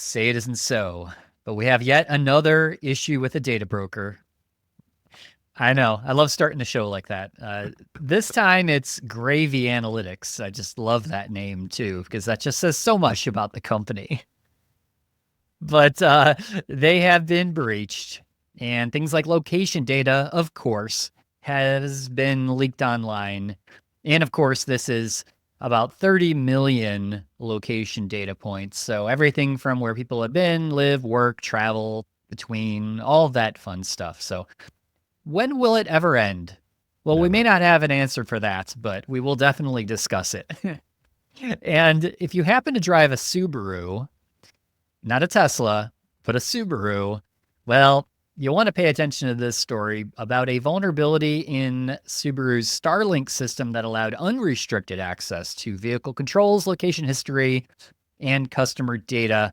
Say it isn't so, but we have yet another issue with a data broker. I know. I love starting the show like that. This time it's Gravy Analytics. I just love that name too, because that just says so much about the company. But they have been breached, and things like location data, of course, has been leaked online. And of course, this is about 30 million location data points. So everything from where people have been, live, work, travel, between, all of that fun stuff. So when will it ever end? Well, we may Never. not have an answer for that, but we will definitely discuss it. And if you happen to drive a Subaru, not a Tesla, but a Subaru, well, you'll want to pay attention to this story about a vulnerability in Subaru's Starlink system that allowed unrestricted access to vehicle controls, location history, and customer data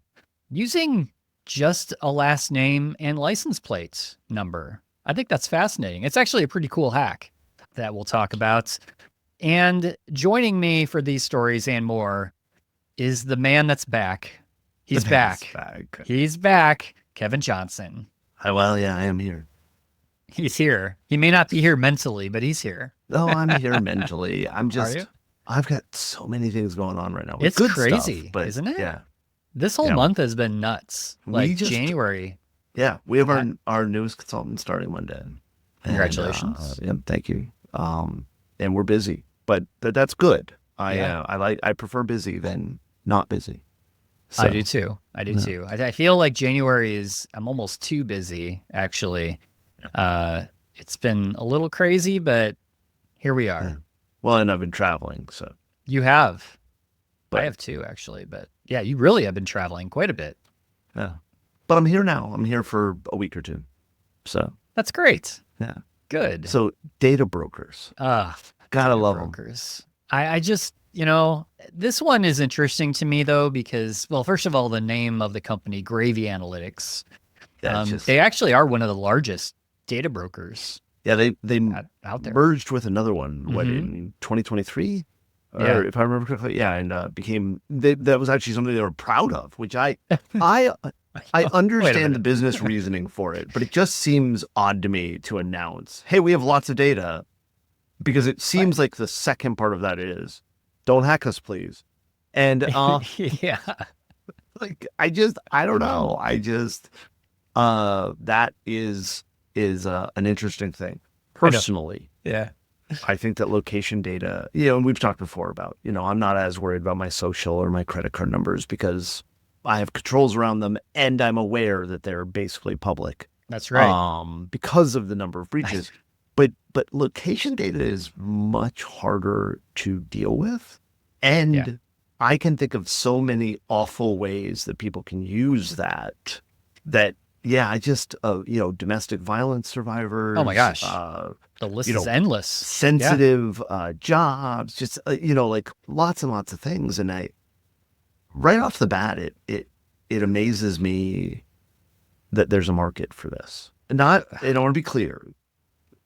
using just a last name and license plate number. I think that's fascinating. It's actually a pretty cool hack that we'll talk about. And joining me for these stories and more is the man that's back. He's The man's back. back. He's back. Kevin Johnson. Well, yeah, I am here. He's here. He may not be here mentally, but he's here. Oh, I'm here mentally. Are you? I've got so many things going on right now. With It's good stuff, crazy, but isn't it? yeah, This whole yeah. month has been nuts. We Like just, January. yeah, we have Uh, our newest consultant starting Monday. Congratulations. Yeah, thank you. And we're busy, but that's good. Yeah. I prefer busy than not busy. I So, do too. I do yeah. too. I feel like January I'm almost too busy, actually. It's been a little crazy, but here we Yeah. are. Well, and I've been traveling, so You have. I but have too, actually. But yeah, you really have been traveling quite a bit. yeah. But I'm here now. I'm here for a week or two. So That's great. yeah. Good. So data brokers, Ah, gotta data love them. brokers. I just, this one is interesting to me though, because, well, first of all, the name of the company, Gravy Analytics, Yeah, it's just they actually are one of the largest data brokers yeah. They out there. merged with another one. What Hmm. in 2023, Yeah. or if I remember correctly, yeah, and that was actually something they were proud of, which I I Wait a understand the minute. business reasoning for it, but it just seems odd to me to announce, hey, we have lots of data, because it What? seems like the second part of that is, don't hack us, please. And Yeah. like I don't know. That is an interesting thing. I know. Personally, Yeah. I think that location data, and we've talked before about, I'm not as worried about my social or my credit card numbers because I have controls around them and I'm aware that they're basically public, That's right. because of the number of breaches. But location data is much harder to deal with. Yeah. And I can think of so many awful ways that people can use that, yeah, I just, domestic violence Oh my survivors, gosh. The list you is know, endless. Yeah. sensitive jobs, just, like lots and lots of things. And right off the bat, it amazes me that there's a market for this. And I want to be clear,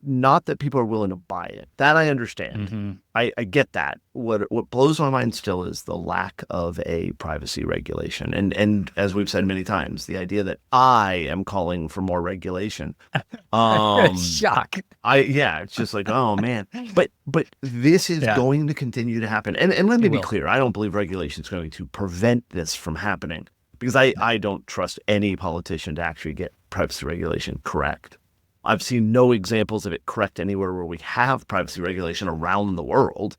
not that people are willing to buy it. That I understand. Hmm. I get that. What blows my mind still is the lack of a privacy regulation. And as we've said many times, the idea that I am calling for more regulation. Um Shock. it's just like, oh man. But this is Yeah. going to continue to happen. And let me It be will. clear, I don't believe regulation is going to prevent this from happening, because I don't trust any politician to actually get privacy regulation correct. I've seen no examples of it correct anywhere where we have privacy regulation around the world.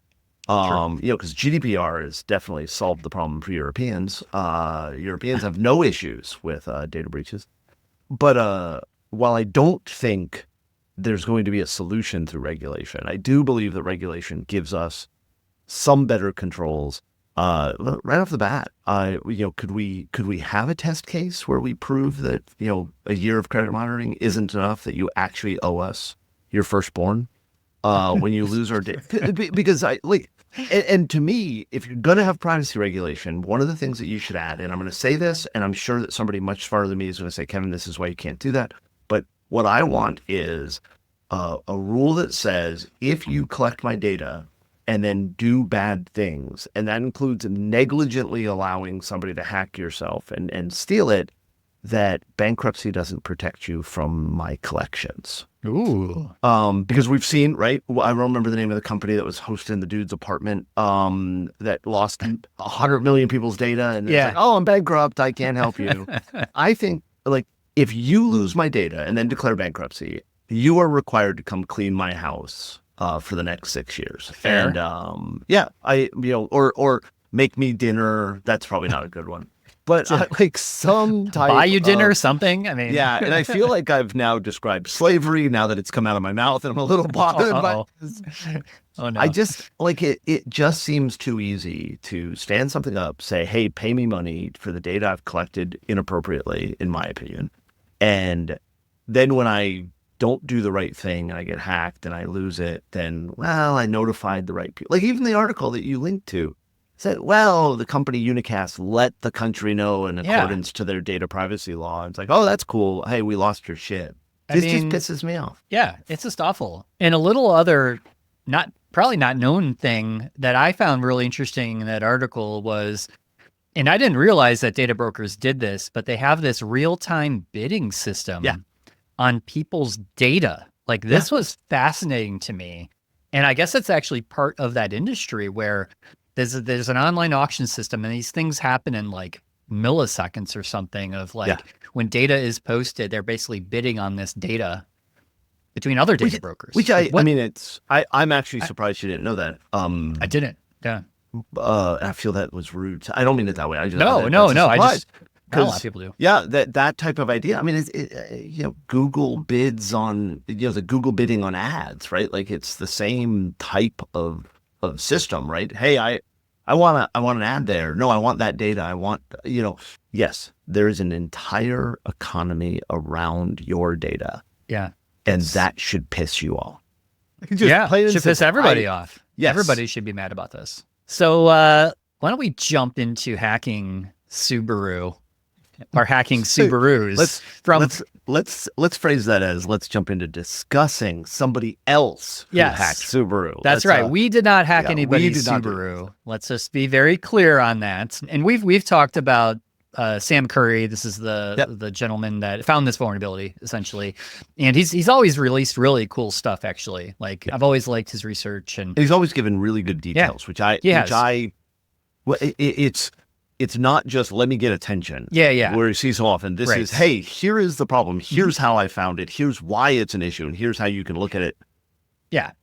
True. Because GDPR has definitely solved the problem for Europeans. Europeans have no issues with data breaches. But while I don't think there's going to be a solution through regulation, I do believe that regulation gives us some better controls. Right off the bat, could we have a test case where we prove that a year of credit monitoring isn't enough, that you actually owe us your firstborn when you lose our data? Because and to me, if you're gonna have privacy regulation, one of the things that you should add, and I'm going to say this, and I'm sure that somebody much smarter than me is going to say, Kevin, this is why you can't do that. But what I want is a rule that says, if you collect my data and then do bad things, and that includes negligently allowing somebody to hack yourself and steal it, that bankruptcy doesn't protect you from my collections. Ooh. Because we've seen, right? I don't remember the name of the company that was hosting the dude's apartment, that lost 100 million people's data, and it's like, oh, I'm bankrupt, I can't help you. I think, like, if you lose my data and then declare bankruptcy, you are required to come clean my house for the next 6 years. Fair. And yeah, or make me dinner. That's probably not a good one. But like some type buy you dinner, something. I mean, yeah. And I feel like I've now described slavery now that it's come out of my mouth, and I'm a little bothered by this. Oh no. I just like it. It just seems too easy to stand something up, say, hey, pay me money for the data I've collected inappropriately, in my opinion. And then when I don't do the right thing and I get hacked and I lose it, then, well, I notified the right people. Like even the article that you linked to said, well, the company Unicast let the country know in accordance to their data privacy law. It's like, oh, that's cool. Hey, we lost your shit. This just pisses me off. Yeah, it's just awful. And a little other, probably not known thing that I found really interesting in that article was, and I didn't realize that data brokers did this, but they have this real-time bidding system on people's data. Like this was fascinating to me. And I guess it's actually part of that industry where there's an online auction system, and these things happen in like milliseconds or something of like when data is posted, they're basically bidding on this data between other data brokers. Which I mean, I'm actually surprised you didn't know that. I didn't. Yeah. I feel that was rude. I don't mean it that way. I just no. I just a lot of people do. Yeah, that type of idea. I mean, Google bids on the Google bidding on ads, right? Like it's the same type of system, right? Hey, I want an ad there. No, I want that data. I want, yes, there is an entire economy around your data. Yeah. And that should piss you off. Should piss everybody off. Yes. Everybody should be mad about this. So why don't we jump into hacking Subaru or hacking Subarus? Let's phrase that as, let's jump into discussing somebody else who hacked Subaru. That's right. We did not hack anybody's Subaru. Let's just be very clear on that. And we've talked about Sam Curry. This is the gentleman that found this vulnerability essentially, and he's always released really cool stuff. Actually, like I've always liked his research, and he's always given really good details, it's not just let me get attention. Where you see so often, this is, hey, here is the problem. Here's how I found it. Here's why it's an issue, and here's how you can look at it.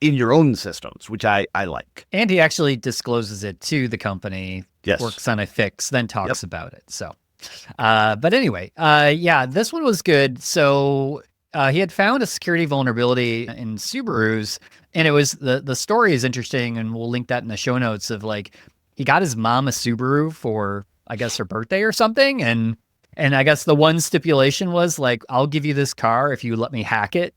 In your own systems, which I like. And he actually discloses it to the company. Works on a fix, then talks about it. So, but anyway, this one was good. So he had found a security vulnerability in Subarus, and it was the story is interesting, and we'll link that in the show notes of like he got his mom a Subaru for, I guess, her birthday or something, and I guess the one stipulation was like, I'll give you this car if you let me hack it.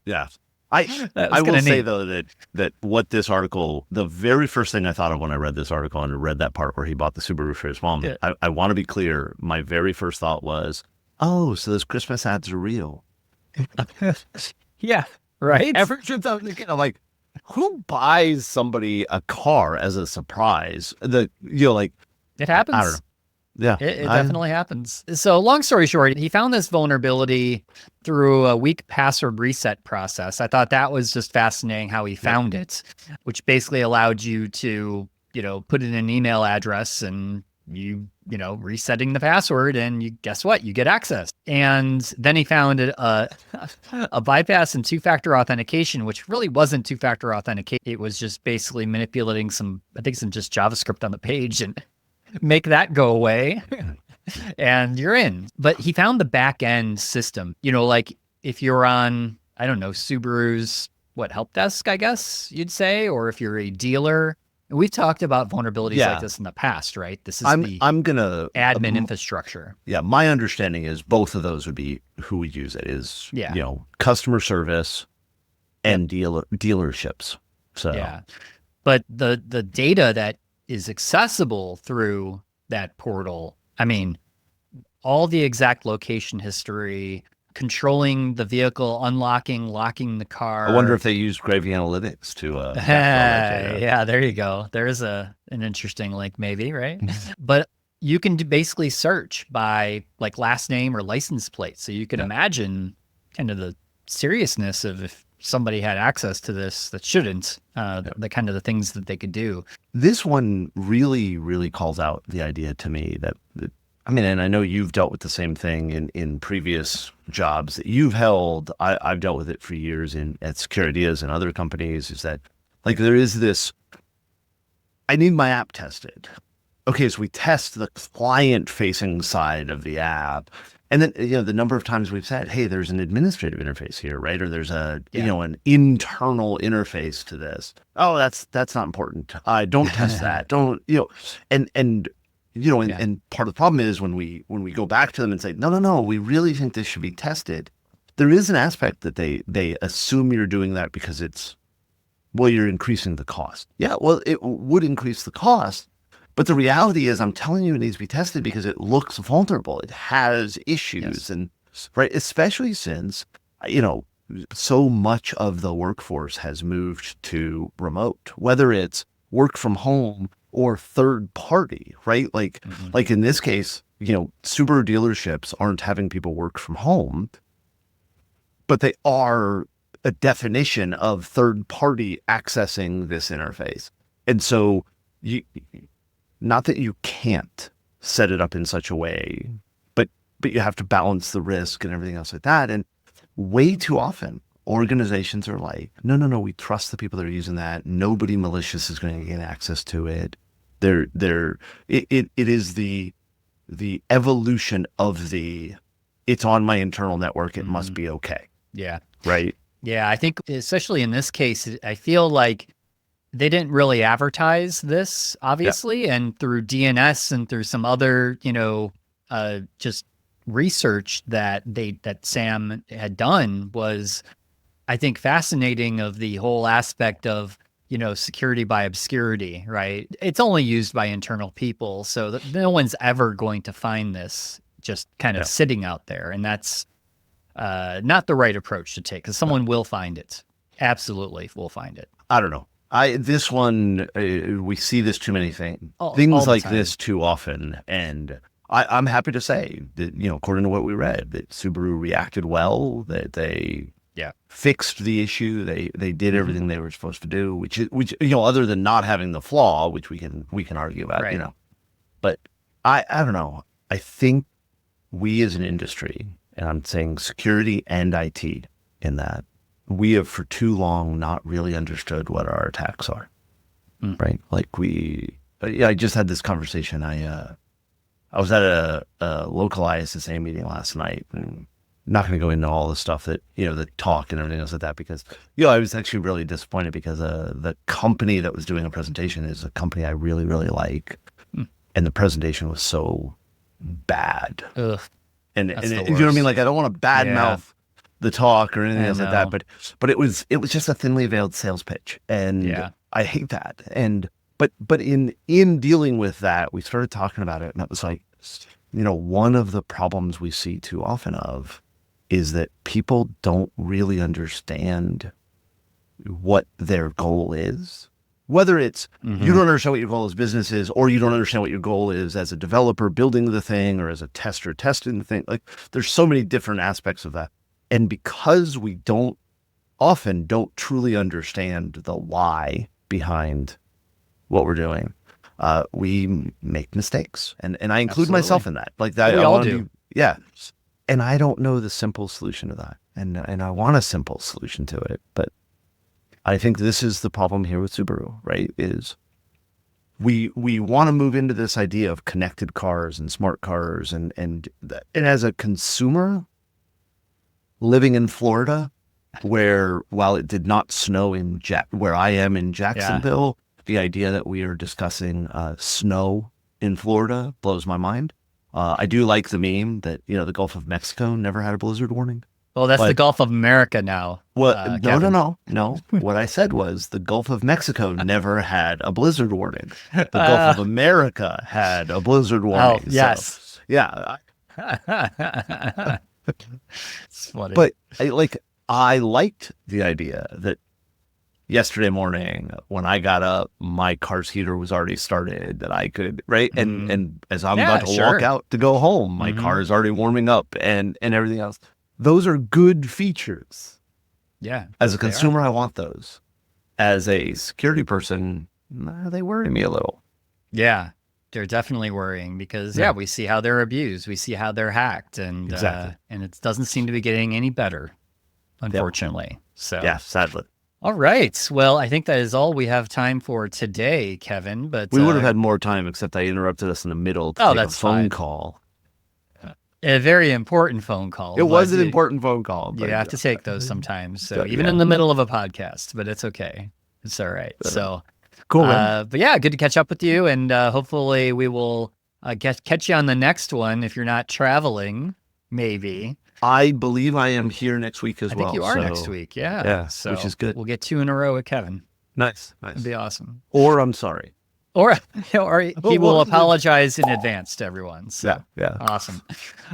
Yeah. I will say though that what this article, the very first thing I thought of when I read this article and read that part where he bought the Subaru for his mom, I want to be clear. My very first thought was, oh, so those Christmas ads are real. Yeah, right. Ever since I was a kid, I'm like, who buys somebody a car as a surprise? It happens. I don't know. Yeah, it definitely happens. So long story short, he found this vulnerability through a weak password reset process. I thought that was just fascinating how he found it, which basically allowed you to, put in an email address and resetting the password, and guess what? You get access. And then he found a bypass and two-factor authentication, which really wasn't two-factor authentication. It was just basically manipulating some just JavaScript on the page and make that go away and you're in. But he found the back end system, like if you're on, I don't know, Subaru's help desk, I guess you'd say, or if you're a dealer. We've talked about vulnerabilities like this in the past, right? This is I'm gonna admin infrastructure. Yeah, my understanding is both of those would be who would use it is customer service and dealerships. So but the data that is accessible through that portal, I mean, all the exact location history, controlling the vehicle, unlocking, locking the car. I wonder if they used Gravy Analytics to capture all that data. Yeah, there you go. There is an interesting link, maybe, right? But you can basically search by like last name or license plate. So you can imagine kind of the seriousness of if somebody had access to this that shouldn't, the kind of the things that they could do. This one really, really calls out the idea to me that I mean, and I know you've dealt with the same thing in previous jobs that you've held. I've dealt with it for years at Securities and other companies, is that like there is this, I need my app tested. Okay, so we test the client-facing side of the app. And then, the number of times we've said, hey, there's an administrative interface here, right? Or there's an internal interface to this. Oh, that's not important. Don't test that. Don't, and part of the problem is when we go back to them and say, no, we really think this should be tested. There is an aspect that they assume you're doing that because you're increasing the cost. Yeah, well, it would increase the cost. But the reality is, I'm telling you, it needs to be tested because it looks vulnerable. It has issues, and right, especially since, so much of the workforce has moved to remote, whether it's work from home or third party, right? Like in this case, Subaru dealerships aren't having people work from home, but they are a definition of third party accessing this interface. And so not that you can't set it up in such a way, but you have to balance the risk and everything else like that. And way too often, organizations are like, no, we trust the people that are using that. Nobody malicious is going to gain access to it. It is the evolution of it's on my internal network. It must be okay. Yeah. Right. Yeah. I think especially in this case, I feel like they didn't really advertise this, obviously, and through DNS and through some other, just research that Sam had done was, I think, fascinating of the whole aspect of, security by obscurity, right? It's only used by internal people, so no one's ever going to find this just kind of sitting out there, and that's not the right approach to take, because someone will find it. Absolutely will find it. I don't know. This one, we see this too many things all like time. this too often. And I'm happy to say that, according to what we read, that Subaru reacted well, that they fixed the issue. They did everything they were supposed to do, which other than not having the flaw, which we can argue about, right. But I don't know. I think we as an industry, and I'm saying security and IT in that, we have for too long not really understood what our attacks are, right? Like I just had this conversation. I was at a local ISSA meeting last night, and not going to go into all the stuff that, the talk and everything else like that, because, I was actually really disappointed because the company that was doing a presentation is a company I really, really like. And the presentation was so bad. Ugh, and you know what I mean? Like, I don't want to badmouth the talk or anything else like that, but it was just a thinly veiled sales pitch, and I hate that. And but in dealing with that, we started talking about it, and it was like, one of the problems we see too often is that people don't really understand what their goal is. Whether it's you don't understand what your goal as business is, or you don't understand what your goal is as a developer building the thing, or as a tester testing the thing. Like, there's so many different aspects of that. And because we often don't truly understand the why behind what we're doing, we make mistakes. And I include myself in that. Like that, we all do. And I don't know the simple solution to that. And I want a simple solution to it. But I think this is the problem here with Subaru, right? Is we want to move into this idea of connected cars and smart cars, and as a consumer living in Florida, where while it did not snow where I am in Jacksonville, the idea that we are discussing snow in Florida blows my mind. I do like the meme that, the Gulf of Mexico never had a blizzard warning. Well, that's the Gulf of America now. Well, no. What I said was the Gulf of Mexico never had a blizzard warning. The Gulf of America had a blizzard warning. Oh, yes. So, yeah. It's funny. But I liked the idea that yesterday morning when I got up, my car's heater was already started, that I could, right? And as I'm Yeah, about to sure. walk out to go home, my car is already warming up and everything else. Those are good features. Yeah. As a they are. consumer, I want those. As a security person, they worry me a little. Yeah. They're definitely worrying because Yeah. we see how they're abused. We see how they're hacked, and Exactly. and it doesn't seem to be getting any better, unfortunately. So Yeah, sadly. all right. Well, I think that is all we have time for today, Kevin. But We would have had more time, except I interrupted us in the middle to take a that's phone fine. call. A very important phone call. It was an important phone call. You But have to take those sometimes. So Yeah. even in the middle of a podcast, but it's okay. It's all right. So Cool, man. but yeah, good to catch up with you, and hopefully we will catch you on the next one if you're not traveling. Maybe I believe I am here next week as I well. think you are so- next week. Yeah. Yeah, So which is good. We'll get 2 in a row with Kevin. Nice. It'd be awesome. Or I'm sorry. Or he will apologize in advance to everyone. So Yeah. awesome.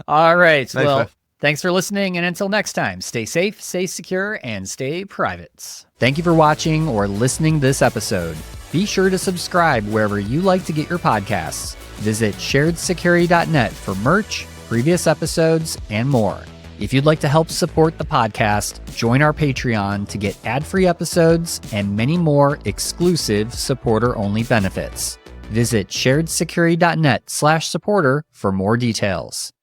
All right. Thanks, Well, man. thanks for listening. And until next time, stay safe, stay secure, and stay private. Thank you for watching or listening to this episode. Be sure to subscribe wherever you like to get your podcasts. Visit sharedsecurity.net for merch, previous episodes, and more. If you'd like to help support the podcast, join our Patreon to get ad-free episodes and many more exclusive supporter-only benefits. Visit sharedsecurity.net/supporter for more details.